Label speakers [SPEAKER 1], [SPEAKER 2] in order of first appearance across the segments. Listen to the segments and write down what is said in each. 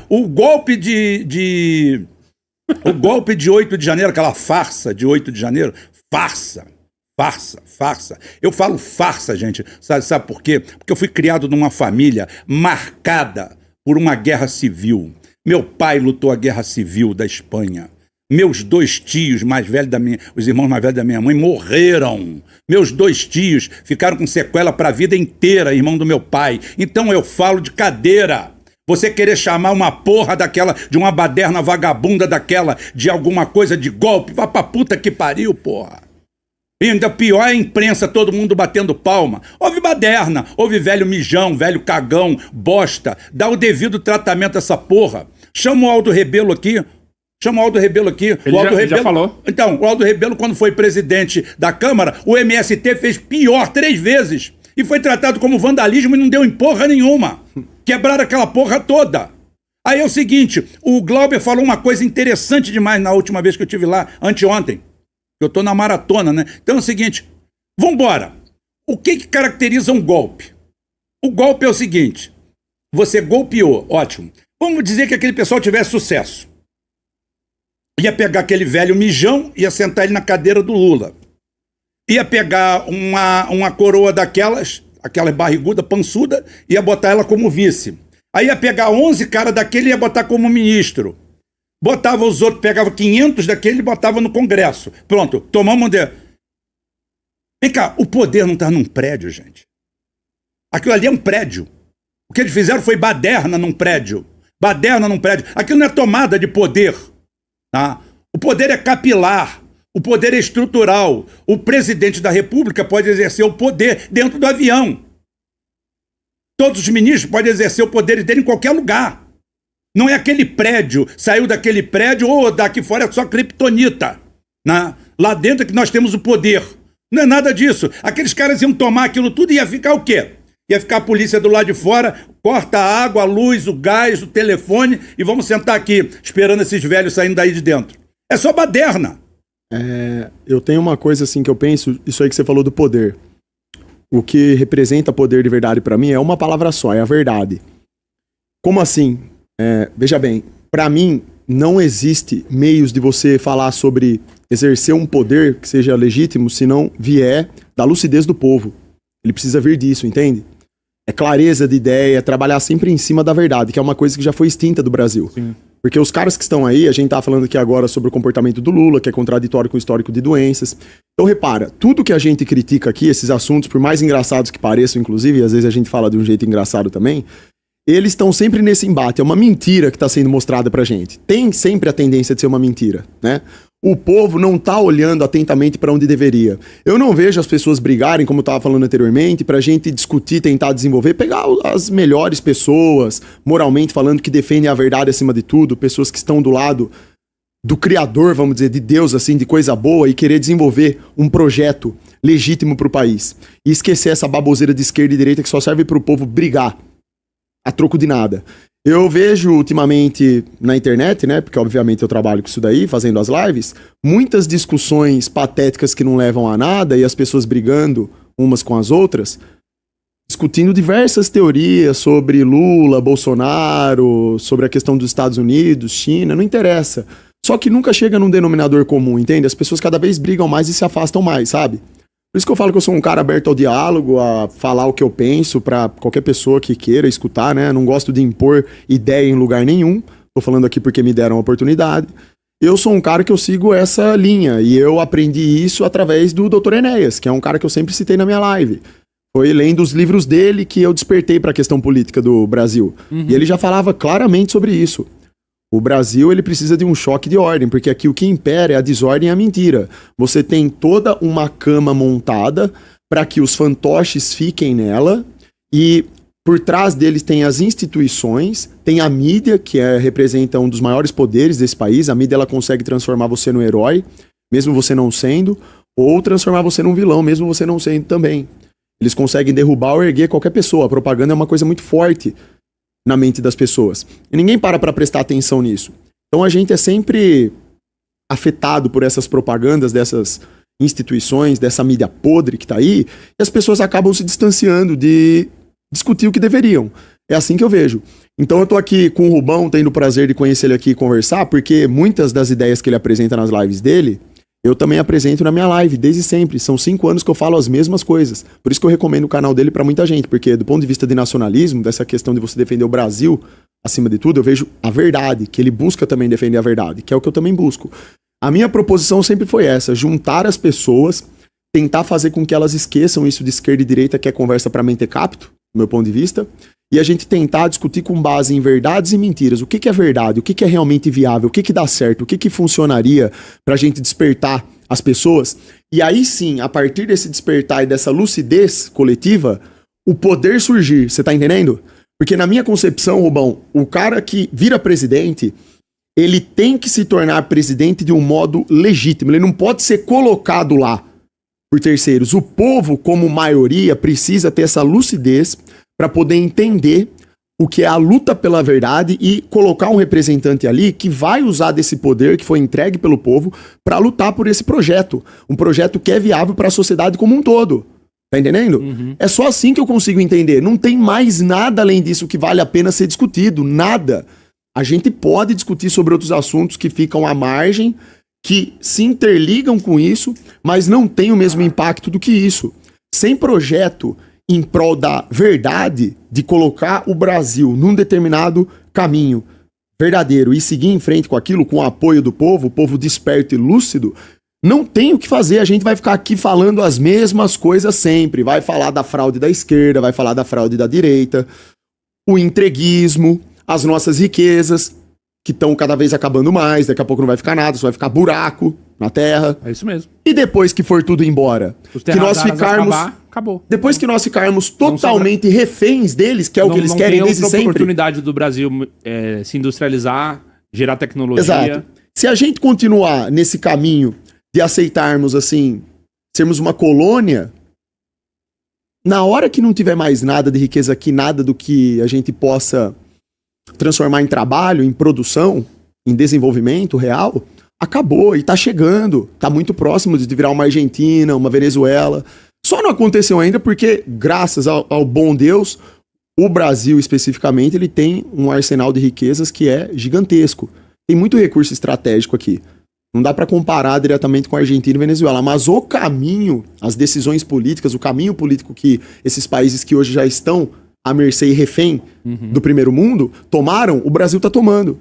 [SPEAKER 1] O golpe o golpe de 8 de janeiro, aquela farsa de 8 de janeiro, farsa. Eu falo farsa, gente. Sabe por quê? Porque eu fui criado numa família marcada por uma guerra civil. Meu pai lutou a guerra civil da Espanha. Meus 2 tios mais velhos os irmãos mais velhos da minha mãe morreram. Meus 2 tios ficaram com sequela para a vida inteira, irmão do meu pai. Então eu falo de cadeira. Você querer chamar uma porra daquela, de uma baderna vagabunda daquela, de alguma coisa de golpe, vá pra puta que pariu, porra. E ainda pior é a imprensa, todo mundo batendo palma. Houve baderna, houve velho mijão, velho cagão, bosta. Dá o devido tratamento a essa porra. Chama o Aldo Rebelo aqui.
[SPEAKER 2] Ele já falou.
[SPEAKER 1] Então, o Aldo Rebelo, quando foi presidente da Câmara, o MST fez pior 3 vezes. E foi tratado como vandalismo e não deu em porra nenhuma. Quebraram aquela porra toda. Aí é o seguinte, o Glauber falou uma coisa interessante demais na última vez que eu estive lá, anteontem. Eu tô na maratona, né? Então é o seguinte, vambora. O que caracteriza um golpe? O golpe é o seguinte, você golpeou, ótimo. Vamos dizer que aquele pessoal tivesse sucesso. Ia pegar aquele velho mijão, ia sentar ele na cadeira do Lula. Ia pegar uma coroa daquelas, aquela barriguda, pançuda, ia botar ela como vice. Aí ia pegar 11 caras daquele e ia botar como ministro. Botava os outros, pegava 500 daquele e botava no Congresso. Pronto, tomamos um dedo. Vem cá, o poder não está num prédio, gente. Aquilo ali é um prédio. O que eles fizeram foi baderna num prédio. Aquilo não é tomada de poder. Tá? O poder é capilar. O poder é estrutural. O presidente da República pode exercer o poder dentro do avião. Todos os ministros podem exercer o poder dele em qualquer lugar. Não é aquele prédio, saiu daquele prédio, ou daqui fora é só criptonita. Né? Lá dentro é que nós temos o poder. Não é nada disso. Aqueles caras iam tomar aquilo tudo e ia ficar o quê? Ia ficar a polícia do lado de fora, corta a água, a luz, o gás, o telefone e vamos sentar aqui, esperando esses velhos saindo daí de dentro. É só baderna.
[SPEAKER 3] Eu tenho uma coisa assim que eu penso, isso aí que você falou do poder. O que representa poder de verdade pra mim é uma palavra só, é a verdade. Como assim? Veja bem, pra mim não existe meios de você falar sobre exercer um poder que seja legítimo se não vier da lucidez do povo. Ele precisa vir disso, entende? É clareza de ideia, trabalhar sempre em cima da verdade, que é uma coisa que já foi extinta do Brasil. Sim. Porque os caras que estão aí, a gente tá falando aqui agora sobre o comportamento do Lula, que é contraditório com o histórico de doenças. Então repara, tudo que a gente critica aqui, esses assuntos, por mais engraçados que pareçam, inclusive, e às vezes a gente fala de um jeito engraçado também, eles estão sempre nesse embate, é uma mentira que está sendo mostrada pra gente. Tem sempre a tendência de ser uma mentira, né? O povo não tá olhando atentamente para onde deveria. Eu não vejo as pessoas brigarem, como eu estava falando anteriormente, pra gente discutir, tentar desenvolver, pegar as melhores pessoas, moralmente falando, que defendem a verdade acima de tudo, pessoas que estão do lado do Criador, vamos dizer, de Deus, assim, de coisa boa, e querer desenvolver um projeto legítimo pro país. E esquecer essa baboseira de esquerda e direita que só serve pro povo brigar a troco de nada. Eu vejo ultimamente na internet, né, porque obviamente eu trabalho com isso daí, fazendo as lives, muitas discussões patéticas que não levam a nada e as pessoas brigando umas com as outras, discutindo diversas teorias sobre Lula, Bolsonaro, sobre a questão dos Estados Unidos, China, não interessa. Só que nunca chega num denominador comum, entende? As pessoas cada vez brigam mais e se afastam mais, sabe? Por isso que eu falo que eu sou um cara aberto ao diálogo, a falar o que eu penso pra qualquer pessoa que queira escutar, né? Não gosto de impor ideia em lugar nenhum. Tô falando aqui porque me deram a oportunidade. Eu sou um cara que eu sigo essa linha e eu aprendi isso através do Dr. Enéas, que é um cara que eu sempre citei na minha live. Foi lendo os livros dele que eu despertei pra questão política do Brasil. E ele já falava claramente sobre isso. O Brasil, ele precisa de um choque de ordem, porque aqui o que impera é a desordem e a mentira. Você tem toda uma cama montada para que os fantoches fiquem nela e por trás deles tem as instituições, tem a mídia, que representa um dos maiores poderes desse país. A mídia, ela consegue transformar você no herói, mesmo você não sendo, ou transformar você num vilão, mesmo você não sendo também. Eles conseguem derrubar ou erguer qualquer pessoa. A propaganda é uma coisa muito forte na mente das pessoas. E ninguém para prestar atenção nisso. Então a gente é sempre afetado por essas propagandas dessas instituições, dessa mídia podre que tá aí, e as pessoas acabam se distanciando de discutir o que deveriam. É assim que eu vejo. Então eu tô aqui com o Rubão, tendo o prazer de conhecer ele aqui e conversar, porque muitas das ideias que ele apresenta nas lives dele, eu também apresento na minha live, desde sempre. São 5 anos que eu falo as mesmas coisas. Por isso que eu recomendo o canal dele pra muita gente, porque do ponto de vista de nacionalismo, dessa questão de você defender o Brasil, acima de tudo, eu vejo a verdade, que ele busca também defender a verdade, que é o que eu também busco. A minha proposição sempre foi essa, juntar as pessoas, tentar fazer com que elas esqueçam isso de esquerda e direita, que é conversa pra mentecapto, do meu ponto de vista, e a gente tentar discutir com base em verdades e mentiras. O que é verdade? O que é realmente viável? O que dá certo? O que funcionaria pra gente despertar as pessoas? E aí sim, a partir desse despertar e dessa lucidez coletiva, o poder surgir. Você tá entendendo? Porque na minha concepção, Rubão, o cara que vira presidente, ele tem que se tornar presidente de um modo legítimo. Ele não pode ser colocado lá por terceiros. O povo, como maioria, precisa ter essa lucidez para poder entender o que é a luta pela verdade e colocar um representante ali que vai usar desse poder que foi entregue pelo povo para lutar por esse projeto. Um projeto que é viável para a sociedade como um todo. Tá entendendo? Uhum. É só assim que eu consigo entender. Não tem mais nada além disso que vale a pena ser discutido. Nada. A gente pode discutir sobre outros assuntos que ficam à margem, que se interligam com isso, mas não tem o mesmo impacto do que isso. Sem projeto em prol da verdade, de colocar o Brasil num determinado caminho verdadeiro e seguir em frente com aquilo, com o apoio do povo, o povo desperto e lúcido, não tem o que fazer. A gente vai ficar aqui falando as mesmas coisas sempre. Vai falar da fraude da esquerda, vai falar da fraude da direita, o entreguismo, as nossas riquezas, que estão cada vez acabando mais, daqui a pouco não vai ficar nada, só vai ficar buraco na terra.
[SPEAKER 2] É isso mesmo.
[SPEAKER 3] E depois que for tudo embora, que nós ficarmos...
[SPEAKER 2] Acabou.
[SPEAKER 3] Depois que nós ficarmos totalmente reféns deles, que é o que eles querem desde sempre. Não tem
[SPEAKER 2] oportunidade do Brasil se industrializar, gerar tecnologia.
[SPEAKER 3] Exato. Se a gente continuar nesse caminho de aceitarmos, assim, sermos uma colônia, na hora que não tiver mais nada de riqueza aqui, nada do que a gente possa transformar em trabalho, em produção, em desenvolvimento real, acabou e tá chegando, tá muito próximo de virar uma Argentina, uma Venezuela. Só não aconteceu ainda porque, graças ao bom Deus, o Brasil especificamente, ele tem um arsenal de riquezas que é gigantesco. Tem muito recurso estratégico aqui. Não dá para comparar diretamente com a Argentina e Venezuela, mas o caminho, as decisões políticas, o caminho político que esses países que hoje já estão à mercê e refém do primeiro mundo tomaram, o Brasil tá tomando.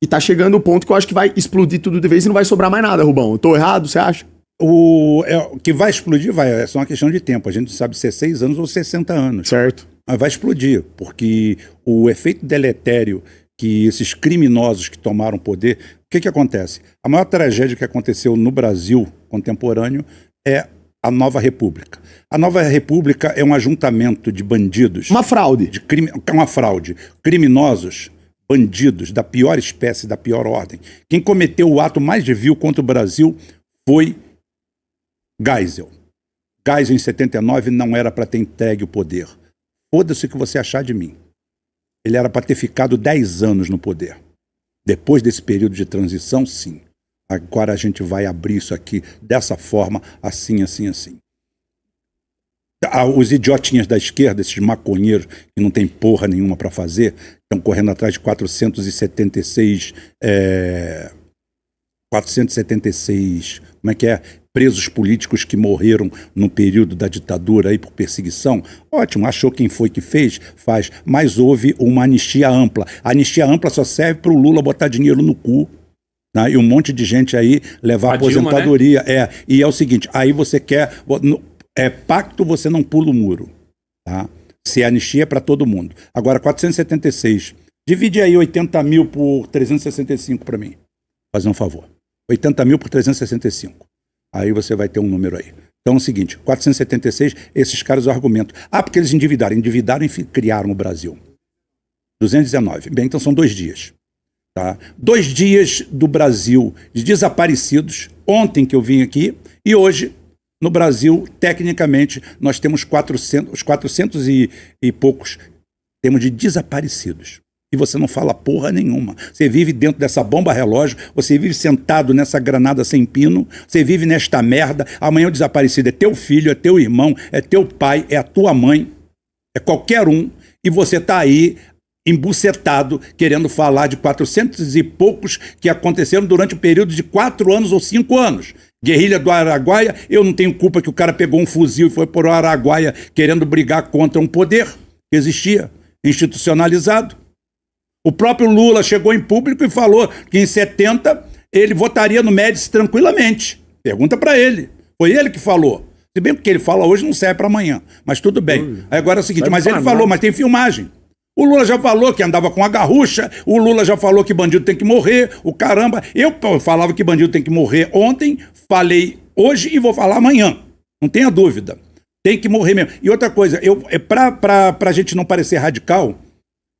[SPEAKER 3] E tá chegando o ponto que eu acho que vai explodir tudo de vez e não vai sobrar mais nada, Rubão. Eu tô errado, você acha?
[SPEAKER 1] O que vai explodir é só uma questão de tempo. A gente não sabe se é 6 anos ou 60 anos.
[SPEAKER 3] Certo.
[SPEAKER 1] Mas vai explodir, porque o efeito deletério que esses criminosos que tomaram poder... O que acontece? A maior tragédia que aconteceu no Brasil contemporâneo é a Nova República. A Nova República é um ajuntamento de bandidos...
[SPEAKER 3] Uma fraude.
[SPEAKER 1] Uma fraude. Criminosos, bandidos da pior espécie, da pior ordem. Quem cometeu o ato mais vil contra o Brasil foi Geisel. Geisel, em 79, não era para ter entregue o poder. Foda-se o que você achar de mim. Ele era para ter ficado 10 anos no poder. Depois desse período de transição, sim. Agora a gente vai abrir isso aqui dessa forma, assim, assim, assim. Os idiotinhas da esquerda, esses maconheiros que não tem porra nenhuma para fazer, estão correndo atrás de 476... 476... Como é que é? Presos políticos que morreram no período da ditadura aí por perseguição. Ótimo, achou quem foi que fez? Faz. Mas houve uma anistia ampla. A anistia ampla só serve para o Lula botar dinheiro no cu, né? E um monte de gente aí levar a aposentadoria. Dilma, né? E é o seguinte, aí você quer... pacto, você não pula o muro. Tá? Se a anistia é para todo mundo. Agora, 476. Divide aí 80 mil por 365 para mim. Fazer um favor. 80 mil por 365. Aí você vai ter um número aí. Então é o seguinte, 476, esses caras argumentam. Porque eles endividaram e criaram o Brasil. 219. Bem, então são 2 dias. Tá? 2 dias do Brasil de desaparecidos, ontem que eu vim aqui, e hoje, no Brasil, tecnicamente, nós temos 400 e poucos, temos de desaparecidos. E você não fala porra nenhuma. Você vive dentro dessa bomba relógio, você vive sentado nessa granada sem pino, você vive nesta merda. Amanhã o desaparecido é teu filho, é teu irmão, é teu pai, é a tua mãe, é qualquer um. E você está aí embucetado, querendo falar de 400 e poucos que aconteceram durante o período de 4 anos ou 5 anos. Guerrilha do Araguaia, eu não tenho culpa que o cara pegou um fuzil e foi por Araguaia querendo brigar contra um poder que existia, institucionalizado. O próprio Lula chegou em público e falou que em 70 ele votaria no Médici tranquilamente. Pergunta para ele. Foi ele que falou. Se bem que o que ele fala hoje não serve para amanhã, mas tudo bem. Aí agora é o seguinte, mas ele falou, mas tem filmagem. O Lula já falou que andava com a garrucha, o Lula já falou que bandido tem que morrer, o caramba. Eu falava que bandido tem que morrer ontem, falei hoje e vou falar amanhã. Não tenha dúvida. Tem que morrer mesmo. E outra coisa, pra a gente não parecer radical,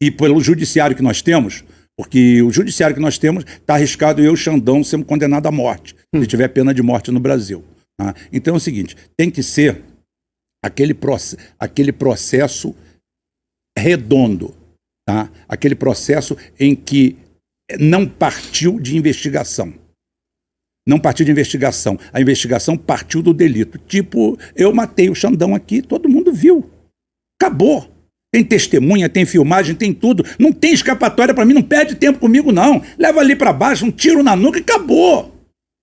[SPEAKER 1] e pelo judiciário que nós temos, porque o judiciário que nós temos está arriscado eu e o Xandão sermos condenados à morte, se tiver pena de morte no Brasil. Tá? Então é o seguinte, tem que ser aquele processo redondo, tá? Aquele processo em que não partiu de investigação. Não partiu de investigação. A investigação partiu do delito. Tipo, eu matei o Xandão aqui, todo mundo viu. Acabou. Tem testemunha, tem filmagem, tem tudo. Não tem escapatória pra mim, não perde tempo comigo, não. Leva ali pra baixo, um tiro na nuca e acabou.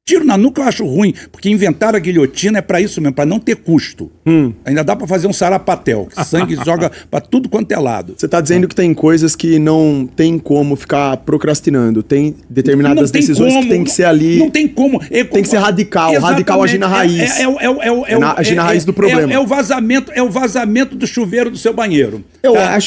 [SPEAKER 1] Tiro na nuca eu acho ruim, porque inventaram a guilhotina é pra isso mesmo, pra não ter custo. Ainda dá pra fazer um sarapatel, que sangue joga pra tudo quanto é lado.
[SPEAKER 3] Você tá dizendo que tem coisas que não tem como ficar procrastinando, tem determinadas decisões que tem que ser ali...
[SPEAKER 1] Não tem como.
[SPEAKER 3] Tem que ser radical,
[SPEAKER 1] Exatamente.
[SPEAKER 3] Radical agir na raiz. Agir na raiz do problema.
[SPEAKER 1] É o vazamento do chuveiro do seu banheiro.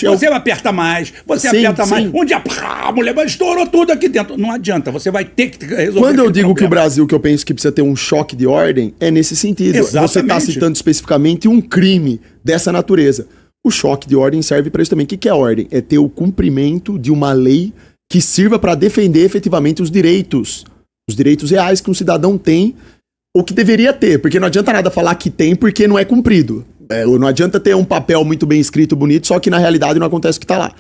[SPEAKER 1] Você aperta mais, aperta mais. Um dia, a mulher estourou tudo aqui dentro. Não adianta, você vai ter que resolver.
[SPEAKER 3] Quando eu digo que o Brasil, que eu penso que precisa ter um choque de ordem, é nesse sentido.
[SPEAKER 1] Exatamente.
[SPEAKER 3] Você está citando especificamente um crime dessa natureza. O choque de ordem serve para isso também. O que é ordem? É ter o cumprimento de uma lei que sirva para defender efetivamente os direitos reais que um cidadão tem ou que deveria ter, porque não adianta nada falar que tem porque não é cumprido. Não adianta ter um papel muito bem escrito, bonito, só que na realidade não acontece o que está lá.